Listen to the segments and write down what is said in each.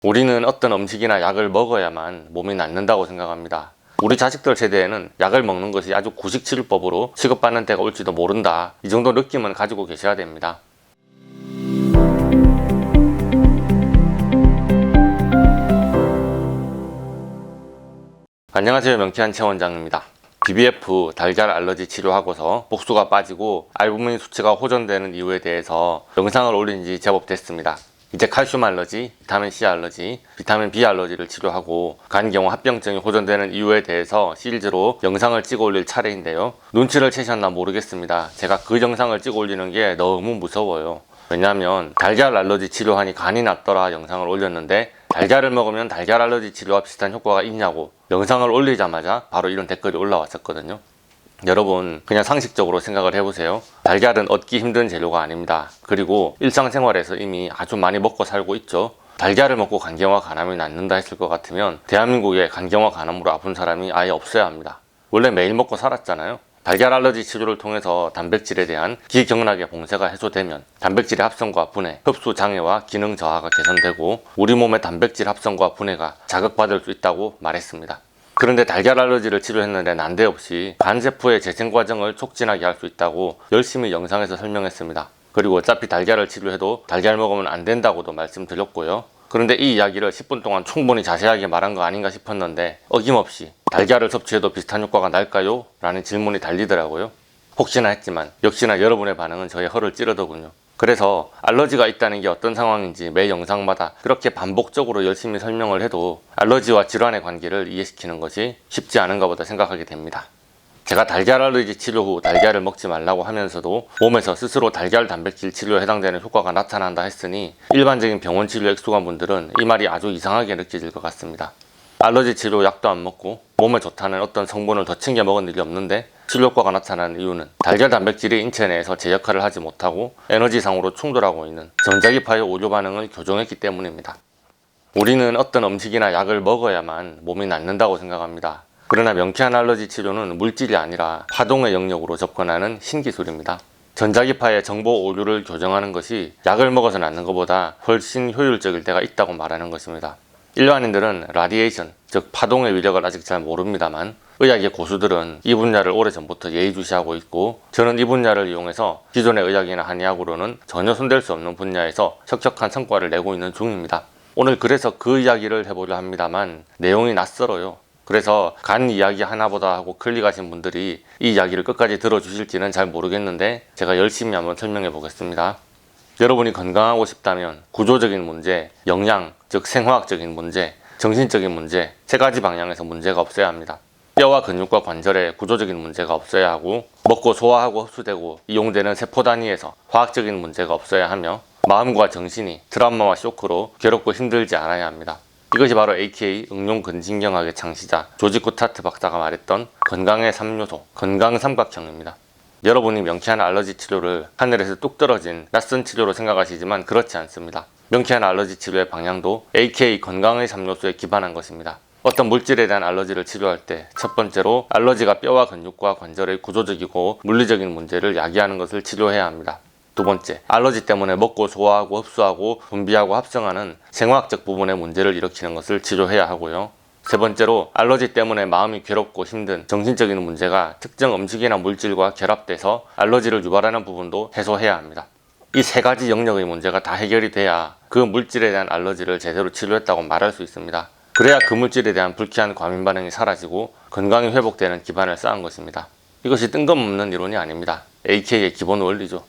우리는 어떤 음식이나 약을 먹어야만 몸이 낫는다고 생각합니다. 우리 자식들 세대에는 약을 먹는 것이 아주 구식치료법으로 취급받는 때가 올지도 모른다. 이 정도 느낌은 가지고 계셔야 됩니다. 안녕하세요, 명쾌한 최원장입니다. BBF 달걀 알러지 치료하고서 복수가 빠지고 알부민 수치가 호전되는 이유에 대해서 영상을 올린 지 제법 됐습니다. 이제 칼슘 알러지, 비타민 C 알러지, 비타민 B 알러지를 치료하고 간경화 합병증이 호전되는 이유에 대해서 시리즈로 영상을 찍어 올릴 차례인데요. 눈치를 채셨나 모르겠습니다. 제가 그 영상을 찍어 올리는 게 너무 무서워요. 왜냐하면 달걀 알러지 치료하니 간이 났더라 영상을 올렸는데 달걀을 먹으면 달걀 알러지 치료와 비슷한 효과가 있냐고 영상을 올리자마자 바로 이런 댓글이 올라왔었거든요. 여러분, 그냥 상식적으로 생각을 해보세요. 달걀은 얻기 힘든 재료가 아닙니다. 그리고 일상생활에서 이미 아주 많이 먹고 살고 있죠. 달걀을 먹고 간경화 간암이 낫는다 했을 것 같으면 대한민국에 간경화 간암으로 아픈 사람이 아예 없어야 합니다. 원래 매일 먹고 살았잖아요. 달걀 알러지 치료를 통해서 단백질에 대한 기경락의 봉쇄가 해소되면 단백질의 합성과 분해, 흡수 장애와 기능 저하가 개선되고 우리 몸의 단백질 합성과 분해가 자극받을 수 있다고 말했습니다. 그런데 달걀 알러지를 치료했는데 난데없이 간세포의 재생 과정을 촉진하게 할 수 있다고 열심히 영상에서 설명했습니다. 그리고 어차피 달걀을 치료해도 달걀 먹으면 안 된다고도 말씀드렸고요. 그런데 이 이야기를 10분 동안 충분히 자세하게 말한 거 아닌가 싶었는데 어김없이 달걀을 섭취해도 비슷한 효과가 날까요? 라는 질문이 달리더라고요. 혹시나 했지만 역시나 여러분의 반응은 저의 혀를 찌르더군요. 그래서 알러지가 있다는 게 어떤 상황인지 매 영상마다 그렇게 반복적으로 열심히 설명을 해도 알러지와 질환의 관계를 이해시키는 것이 쉽지 않은가 보다 생각하게 됩니다. 제가 달걀 알러지 치료 후 달걀을 먹지 말라고 하면서도 몸에서 스스로 달걀 단백질 치료에 해당되는 효과가 나타난다 했으니 일반적인 병원 치료에 익숙한 분들은 이 말이 아주 이상하게 느껴질 것 같습니다. 알러지 치료 약도 안 먹고 몸에 좋다는 어떤 성분을 더 챙겨 먹은 일이 없는데 치료 효과가 나타나는 이유는 달걀 단백질이 인체 내에서 제 역할을 하지 못하고 에너지상으로 충돌하고 있는 전자기파의 오류 반응을 교정했기 때문입니다. 우리는 어떤 음식이나 약을 먹어야만 몸이 낫는다고 생각합니다. 그러나 명쾌한 알러지 치료는 물질이 아니라 파동의 영역으로 접근하는 신기술입니다. 전자기파의 정보 오류를 교정하는 것이 약을 먹어서 낫는 것보다 훨씬 효율적일 때가 있다고 말하는 것입니다. 일반인들은 라디에이션, 즉 파동의 위력을 아직 잘 모릅니다만 의학의 고수들은 이 분야를 오래전부터 예의주시하고 있고 저는 이 분야를 이용해서 기존의 의학이나 한의학으로는 전혀 손댈 수 없는 분야에서 혁혁한 성과를 내고 있는 중입니다. 오늘 그래서 그 이야기를 해보려 합니다만 내용이 낯설어요. 그래서 간 이야기 하나보다 하고 클릭하신 분들이 이 이야기를 끝까지 들어주실지는 잘 모르겠는데 제가 열심히 한번 설명해 보겠습니다. 여러분이 건강하고 싶다면 구조적인 문제, 영양, 즉 생화학적인 문제, 정신적인 문제 세 가지 방향에서 문제가 없어야 합니다. 뼈와 근육과 관절에 구조적인 문제가 없어야 하고 먹고 소화하고 흡수되고 이용되는 세포 단위에서 화학적인 문제가 없어야 하며 마음과 정신이 트라우마와 쇼크로 괴롭고 힘들지 않아야 합니다. 이것이 바로 AKA 응용근신경학의 창시자 조지 쿠타트 박사가 말했던 건강의 3요소, 건강 삼각형입니다. 여러분이 명쾌한 알러지 치료를 하늘에서 뚝 떨어진 낯선 치료로 생각하시지만 그렇지 않습니다. 명쾌한 알러지 치료의 방향도 AKA 건강의 3요소에 기반한 것입니다. 어떤 물질에 대한 알러지를 치료할 때 첫 번째로 알러지가 뼈와 근육과 관절의 구조적이고 물리적인 문제를 야기하는 것을 치료해야 합니다. 두 번째, 알러지 때문에 먹고 소화하고 흡수하고 분비하고 합성하는 생화학적 부분의 문제를 일으키는 것을 치료해야 하고요. 세 번째로, 알러지 때문에 마음이 괴롭고 힘든 정신적인 문제가 특정 음식이나 물질과 결합돼서 알러지를 유발하는 부분도 해소해야 합니다. 이 세 가지 영역의 문제가 다 해결이 돼야 그 물질에 대한 알러지를 제대로 치료했다고 말할 수 있습니다. 그래야 그 물질에 대한 불쾌한 과민 반응이 사라지고 건강이 회복되는 기반을 쌓은 것입니다. 이것이 뜬금없는 이론이 아닙니다. AK의 기본 원리죠.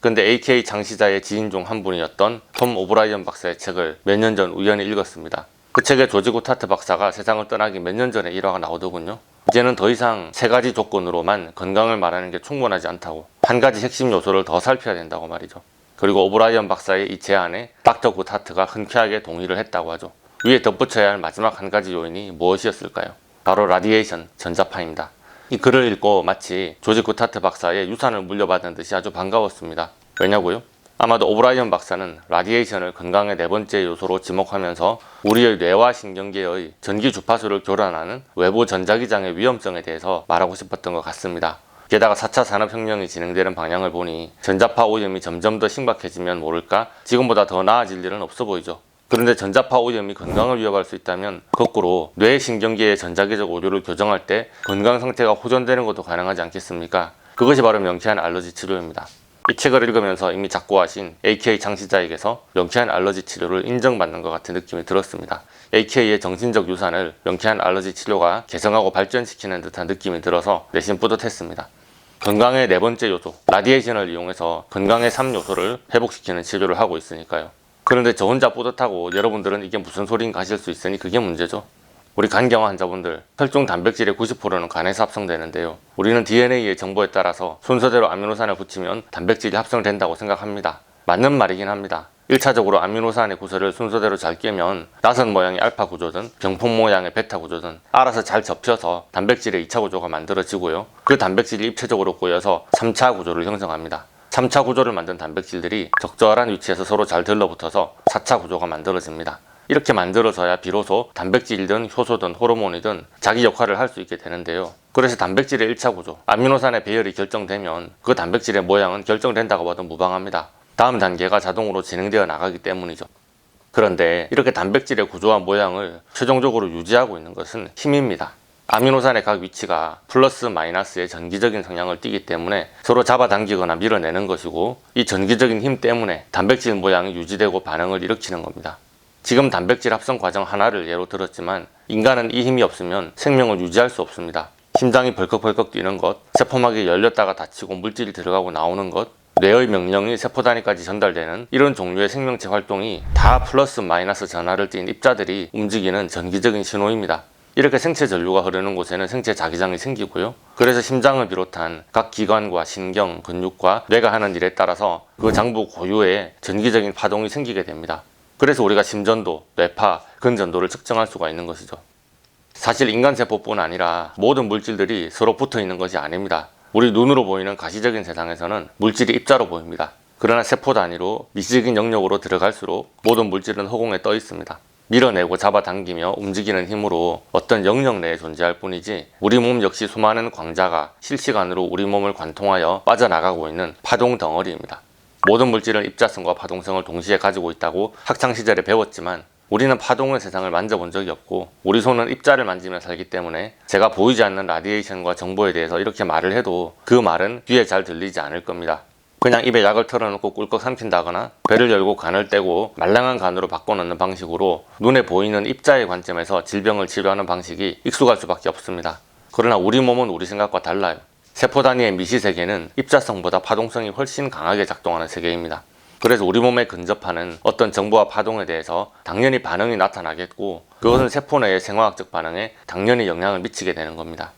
근데 AKA 창시자의 지인 중 한 분이었던 톰 오브라이언 박사의 책을 몇 년 전 우연히 읽었습니다. 그 책에 조지 쿠타트 박사가 세상을 떠나기 몇 년 전에 일화가 나오더군요. 이제는 더 이상 세 가지 조건으로만 건강을 말하는 게 충분하지 않다고 한 가지 핵심 요소를 더 살펴야 된다고 말이죠. 그리고 오브라이언 박사의 이 제안에 닥터 쿠타트가 흔쾌하게 동의를 했다고 하죠. 위에 덧붙여야 할 마지막 한 가지 요인이 무엇이었을까요? 바로 라디에이션, 전자파입니다. 이 글을 읽고 마치 조지 쿠타트 박사의 유산을 물려받은 듯이 아주 반가웠습니다. 왜냐고요? 아마도 오브라이언 박사는 라디에이션을 건강의 네 번째 요소로 지목하면서 우리의 뇌와 신경계의 전기 주파수를 교란하는 외부 전자기장의 위험성에 대해서 말하고 싶었던 것 같습니다. 게다가 4차 산업혁명이 진행되는 방향을 보니 전자파 오염이 점점 더 심각해지면 모를까 지금보다 더 나아질 일은 없어 보이죠. 그런데 전자파 오염이 건강을 위협할 수 있다면 거꾸로 뇌 신경계의 전자기적 오류를 교정할 때 건강 상태가 호전되는 것도 가능하지 않겠습니까? 그것이 바로 명쾌한 알러지 치료입니다. 이 책을 읽으면서 이미 작고하신 AK 창시자에게서 명쾌한 알러지 치료를 인정받는 것 같은 느낌이 들었습니다. AK의 정신적 유산을 명쾌한 알러지 치료가 개성하고 발전시키는 듯한 느낌이 들어서 내심 뿌듯했습니다. 건강의 네 번째 요소, 라디에이션을 이용해서 건강의 3요소를 회복시키는 치료를 하고 있으니까요. 그런데 저 혼자 뿌듯하고 여러분들은 이게 무슨 소린가 하실 수 있으니 그게 문제죠. 우리 간경화 환자분들, 혈중 단백질의 90%는 간에서 합성되는데요. 우리는 DNA의 정보에 따라서 순서대로 아미노산을 붙이면 단백질이 합성된다고 생각합니다. 맞는 말이긴 합니다. 1차적으로 아미노산의 구설을 순서대로 잘 깨면 나선 모양의 알파 구조든 병풍 모양의 베타 구조든 알아서 잘 접혀서 단백질의 2차 구조가 만들어지고요. 그 단백질이 입체적으로 꼬여서 3차 구조를 형성합니다. 3차 구조를 만든 단백질들이 적절한 위치에서 서로 잘 들러붙어서 4차 구조가 만들어집니다. 이렇게 만들어져야 비로소 단백질이든 효소든 호르몬이든 자기 역할을 할 수 있게 되는데요. 그래서 단백질의 1차 구조, 아미노산의 배열이 결정되면 그 단백질의 모양은 결정된다고 봐도 무방합니다. 다음 단계가 자동으로 진행되어 나가기 때문이죠. 그런데 이렇게 단백질의 구조와 모양을 최종적으로 유지하고 있는 것은 힘입니다. 아미노산의 각 위치가 플러스 마이너스의 전기적인 성향을 띠기 때문에 서로 잡아당기거나 밀어내는 것이고, 이 전기적인 힘 때문에 단백질 모양이 유지되고 반응을 일으키는 겁니다. 지금 단백질 합성 과정 하나를 예로 들었지만 인간은 이 힘이 없으면 생명을 유지할 수 없습니다. 심장이 벌컥벌컥 뛰는 것, 세포막이 열렸다가 닫히고 물질이 들어가고 나오는 것, 뇌의 명령이 세포 단위까지 전달되는 이런 종류의 생명체 활동이 다 플러스 마이너스 전하를 띤 입자들이 움직이는 전기적인 신호입니다. 이렇게 생체 전류가 흐르는 곳에는 생체 자기장이 생기고요. 그래서 심장을 비롯한 각 기관과 신경, 근육과 뇌가 하는 일에 따라서 그 장부 고유의 전기적인 파동이 생기게 됩니다. 그래서 우리가 심전도, 뇌파, 근전도를 측정할 수가 있는 것이죠. 사실 인간세포뿐 아니라 모든 물질들이 서로 붙어 있는 것이 아닙니다. 우리 눈으로 보이는 가시적인 세상에서는 물질이 입자로 보입니다. 그러나 세포 단위로 미시적인 영역으로 들어갈수록 모든 물질은 허공에 떠 있습니다. 밀어내고 잡아당기며 움직이는 힘으로 어떤 영역 내에 존재할 뿐이지 우리 몸 역시 수많은 광자가 실시간으로 우리 몸을 관통하여 빠져나가고 있는 파동 덩어리입니다. 모든 물질은 입자성과 파동성을 동시에 가지고 있다고 학창시절에 배웠지만 우리는 파동의 세상을 만져본 적이 없고 우리 손은 입자를 만지며 살기 때문에 제가 보이지 않는 라디에이션과 정보에 대해서 이렇게 말을 해도 그 말은 귀에 잘 들리지 않을 겁니다. 그냥 입에 약을 털어놓고 꿀꺽 삼킨다거나 배를 열고 간을 떼고 말랑한 간으로 바꿔놓는 방식으로 눈에 보이는 입자의 관점에서 질병을 치료하는 방식이 익숙할 수밖에 없습니다. 그러나 우리 몸은 우리 생각과 달라요. 세포 단위의 미시세계는 입자성보다 파동성이 훨씬 강하게 작동하는 세계입니다. 그래서 우리 몸에 근접하는 어떤 정보와 파동에 대해서 당연히 반응이 나타나겠고, 그것은 세포 내의 생화학적 반응에 당연히 영향을 미치게 되는 겁니다.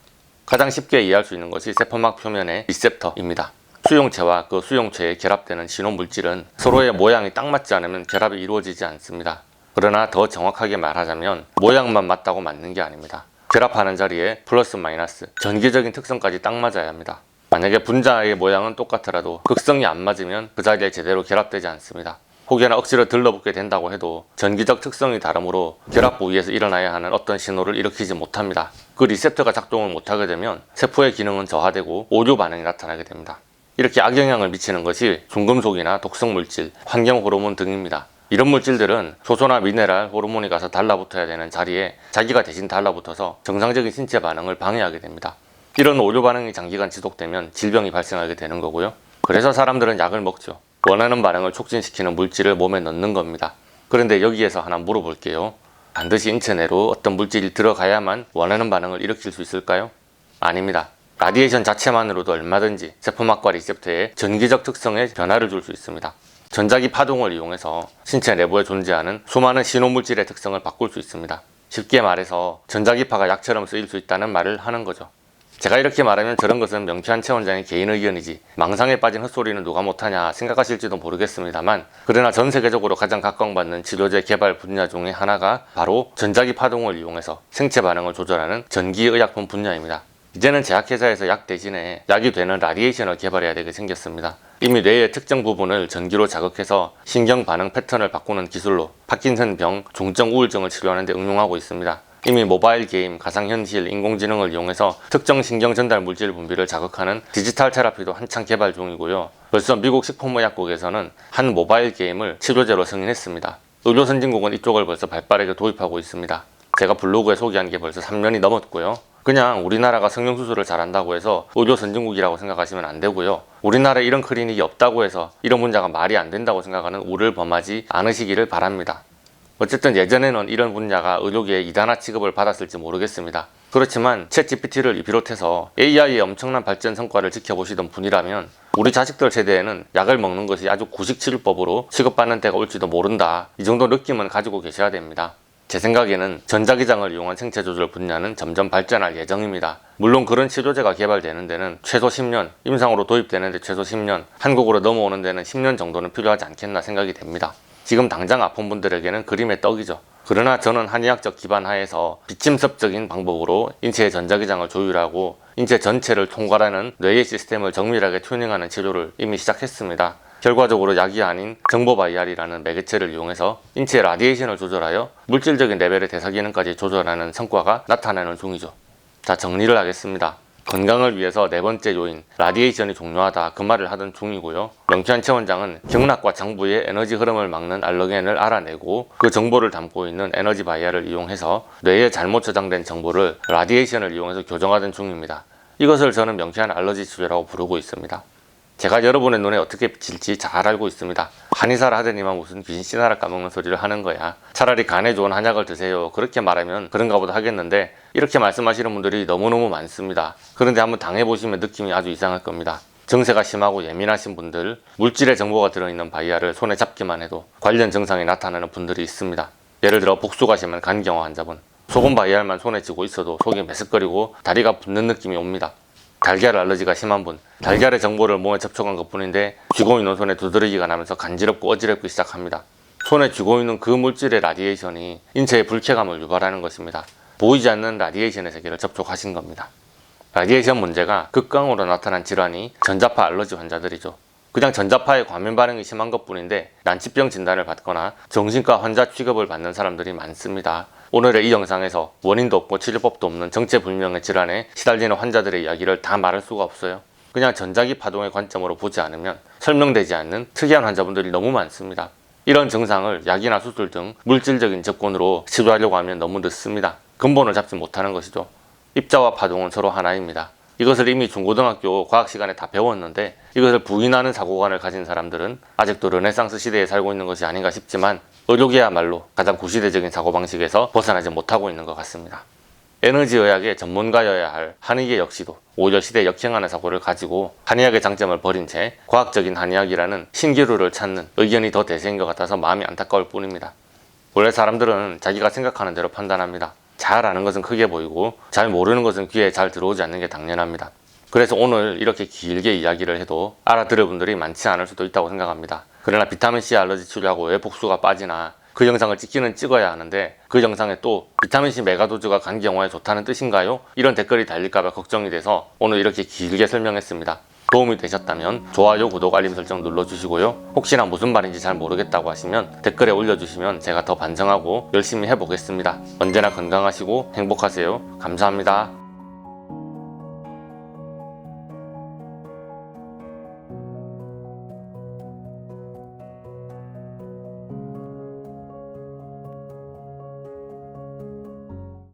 가장 쉽게 이해할 수 있는 것이 세포막 표면의 리셉터입니다. 수용체와 그 수용체에 결합되는 신호물질은 서로의 모양이 딱 맞지 않으면 결합이 이루어지지 않습니다. 그러나 더 정확하게 말하자면 모양만 맞다고 맞는 게 아닙니다. 결합하는 자리에 플러스 마이너스 전기적인 특성까지 딱 맞아야 합니다. 만약에 분자의 모양은 똑같더라도 극성이 안 맞으면 그 자리에 제대로 결합되지 않습니다. 혹여나 억지로 들러붙게 된다고 해도 전기적 특성이 다르므로 결합 부위에서 일어나야 하는 어떤 신호를 일으키지 못합니다. 그 리셉터가 작동을 못하게 되면 세포의 기능은 저하되고 오류 반응이 나타나게 됩니다. 이렇게 악영향을 미치는 것이 중금속이나 독성물질, 환경호르몬 등입니다. 이런 물질들은 효소나 미네랄, 호르몬이 가서 달라붙어야 되는 자리에 자기가 대신 달라붙어서 정상적인 신체 반응을 방해하게 됩니다. 이런 오류 반응이 장기간 지속되면 질병이 발생하게 되는 거고요. 그래서 사람들은 약을 먹죠. 원하는 반응을 촉진시키는 물질을 몸에 넣는 겁니다. 그런데 여기에서 하나 물어볼게요. 반드시 인체 내로 어떤 물질이 들어가야만 원하는 반응을 일으킬 수 있을까요? 아닙니다. 라디에이션 자체만으로도 얼마든지 세포막과 리셉터의 전기적 특성에 변화를 줄 수 있습니다. 전자기 파동을 이용해서 신체 내부에 존재하는 수많은 신호물질의 특성을 바꿀 수 있습니다. 쉽게 말해서 전자기파가 약처럼 쓰일 수 있다는 말을 하는 거죠. 제가 이렇게 말하면 저런 것은 명쾌한 최 원장의 개인 의견이지 망상에 빠진 헛소리는 누가 못하냐 생각하실지도 모르겠습니다만, 그러나 전 세계적으로 가장 각광받는 치료제 개발 분야 중에 하나가 바로 전자기 파동을 이용해서 생체 반응을 조절하는 전기의약품 분야입니다. 이제는 제약회사에서 약 대신에 약이 되는 라디에이션을 개발해야 되게 생겼습니다. 이미 뇌의 특정 부분을 전기로 자극해서 신경 반응 패턴을 바꾸는 기술로 파킨슨병, 중증 우울증을 치료하는 데 응용하고 있습니다. 이미 모바일 게임, 가상현실, 인공지능을 이용해서 특정 신경 전달 물질 분비를 자극하는 디지털 테라피도 한창 개발 중이고요. 벌써 미국 식품의약국에서는 한 모바일 게임을 치료제로 승인했습니다. 의료 선진국은 이쪽을 벌써 발빠르게 도입하고 있습니다. 제가 블로그에 소개한 게 벌써 3년이 넘었고요. 그냥 우리나라가 성형수술을 잘한다고 해서 의료 선진국이라고 생각하시면 안 되고요. 우리나라에 이런 클리닉이 없다고 해서 이런 분야가 말이 안 된다고 생각하는 우를 범하지 않으시기를 바랍니다. 어쨌든 예전에는 이런 분야가 의료계에 이단화 취급을 받았을지 모르겠습니다. 그렇지만 챗GPT를 비롯해서 AI의 엄청난 발전 성과를 지켜보시던 분이라면 우리 자식들 세대에는 약을 먹는 것이 아주 구식치료법으로 취급받는 때가 올지도 모른다. 이 정도 느낌은 가지고 계셔야 됩니다. 제 생각에는 전자기장을 이용한 생체 조절 분야는 점점 발전할 예정입니다. 물론 그런 치료제가 개발되는 데는 최소 10년, 임상으로 도입되는 데 최소 10년, 한국으로 넘어오는 데는 10년 정도는 필요하지 않겠나 생각이 됩니다. 지금 당장 아픈 분들에게는 그림의 떡이죠. 그러나 저는 한의학적 기반 하에서 비침섭적인 방법으로 인체의 전자기장을 조율하고 인체 전체를 통괄하는 뇌의 시스템을 정밀하게 튜닝하는 치료를 이미 시작했습니다. 결과적으로 약이 아닌 정보바이알이라는 매개체를 이용해서 인체의 라디에이션을 조절하여 물질적인 레벨의 대사기능까지 조절하는 성과가 나타나는 중이죠. 자, 정리를 하겠습니다. 건강을 위해서 네 번째 요인, 라디에이션이 중요하다, 그 말을 하던 중이고요. 명쾌한 최 원장은 경락과 장부의 에너지 흐름을 막는 알러겐을 알아내고 그 정보를 담고 있는 에너지 바이알을 이용해서 뇌에 잘못 저장된 정보를 라디에이션을 이용해서 교정하던 중입니다. 이것을 저는 명쾌한 알러지 치료라고 부르고 있습니다. 제가 여러분의 눈에 어떻게 비칠지 잘 알고 있습니다. 한의사를 하더니만 무슨 귀신 씨나라 까먹는 소리를 하는 거야. 차라리 간에 좋은 한약을 드세요. 그렇게 말하면 그런가 보다 하겠는데 이렇게 말씀하시는 분들이 너무너무 많습니다. 그런데 한번 당해보시면 느낌이 아주 이상할 겁니다. 증세가 심하고 예민하신 분들, 물질의 정보가 들어있는 바이알을 손에 잡기만 해도 관련 증상이 나타나는 분들이 있습니다. 예를 들어 복수가 심한 간경화 환자분, 소금 바이알만 손에 쥐고 있어도 속이 메스꺼리고 다리가 붓는 느낌이 옵니다. 달걀 알러지가 심한 분, 달걀의 정보를 몸에 접촉한 것 뿐인데 쥐고 있는 손에 두드러기가 나면서 간지럽고 어지럽기 시작합니다. 손에 쥐고 있는 그 물질의 라디에이션이 인체에 불쾌감을 유발하는 것입니다. 보이지 않는 라디에이션의 세계를 접촉하신 겁니다. 라디에이션 문제가 극강으로 나타난 질환이 전자파 알러지 환자들이죠. 그냥 전자파의 과민 반응이 심한 것 뿐인데 난치병 진단을 받거나 정신과 환자 취급을 받는 사람들이 많습니다. 오늘의 이 영상에서 원인도 없고 치료법도 없는 정체불명의 질환에 시달리는 환자들의 이야기를 다 말할 수가 없어요. 그냥 전자기 파동의 관점으로 보지 않으면 설명되지 않는 특이한 환자분들이 너무 많습니다. 이런 증상을 약이나 수술 등 물질적인 접근으로 치료하려고 하면 너무 늦습니다. 근본을 잡지 못하는 것이죠. 입자와 파동은 서로 하나입니다. 이것을 이미 중고등학교 과학 시간에 다 배웠는데 이것을 부인하는 사고관을 가진 사람들은 아직도 르네상스 시대에 살고 있는 것이 아닌가 싶지만 의료계야말로 가장 구시대적인 사고방식에서 벗어나지 못하고 있는 것 같습니다. 에너지의학의 전문가여야 할 한의계 역시도 오히려 시대에 역행하는 사고를 가지고 한의학의 장점을 버린 채 과학적인 한의학이라는 신기루를 찾는 의견이 더 대세인 것 같아서 마음이 안타까울 뿐입니다. 원래 사람들은 자기가 생각하는 대로 판단합니다. 잘 아는 것은 크게 보이고 잘 모르는 것은 귀에 잘 들어오지 않는 게 당연합니다. 그래서 오늘 이렇게 길게 이야기를 해도 알아들을 분들이 많지 않을 수도 있다고 생각합니다. 그러나 비타민C 알러지 치료하고 왜 복수가 빠지나 그 영상을 찍기는 찍어야 하는데 그 영상에 또 비타민C 메가도즈가 간경화에 좋다는 뜻인가요? 이런 댓글이 달릴까봐 걱정이 돼서 오늘 이렇게 길게 설명했습니다. 도움이 되셨다면 좋아요, 구독, 알림 설정 눌러주시고요. 혹시나 무슨 말인지 잘 모르겠다고 하시면 댓글에 올려주시면 제가 더 반성하고 열심히 해보겠습니다. 언제나 건강하시고 행복하세요. 감사합니다.